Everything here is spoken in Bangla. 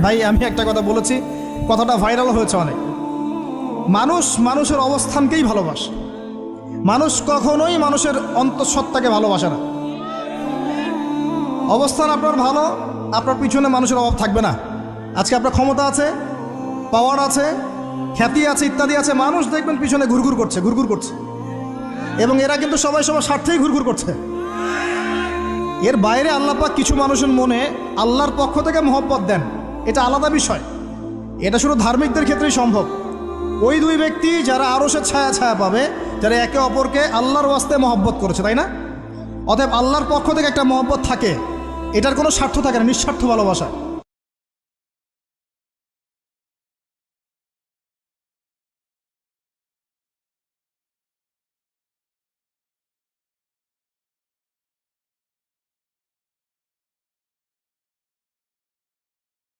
ভাই আমি একটা কথা বলেছি, কথাটা ভাইরাল হয়েছে অনেক। মানুষ মানুষের অবস্থানকেই ভালোবাসে, মানুষ কখনোই মানুষের অন্তঃসত্ত্বাকে ভালোবাসে না। অবস্থান আপনার ভালো, আপনার পিছনে মানুষের অভাব থাকবে না। আজকে আপনার ক্ষমতা আছে, পাওয়ার আছে, খ্যাতি আছে, ইত্যাদি আছে, মানুষ দেখবেন পিছনে ঘুরঘুর করছে, এবং এরা কিন্তু সবাই সবার স্বার্থেই ঘুরঘুর করছে। এর বাইরে আল্লাহ পাক কিছু মানুষের মনে আল্লাহর পক্ষ থেকে মহব্বত দেন, এটা আলাদা বিষয়। এটা শুধু ধার্মিকদের ক্ষেত্রেই সম্ভব। ওই দুই ব্যক্তি যারা আরশের ছায়া ছায়া পাবে, যারা একে অপরকে আল্লাহর ওয়াস্তে মহব্বত করেছে, তাই না? অতএব আল্লাহর পক্ষ থেকে একটা মহব্বত থাকে, এটার কোনো স্বার্থ থাকে না, নিঃস্বার্থ ভালোবাসা।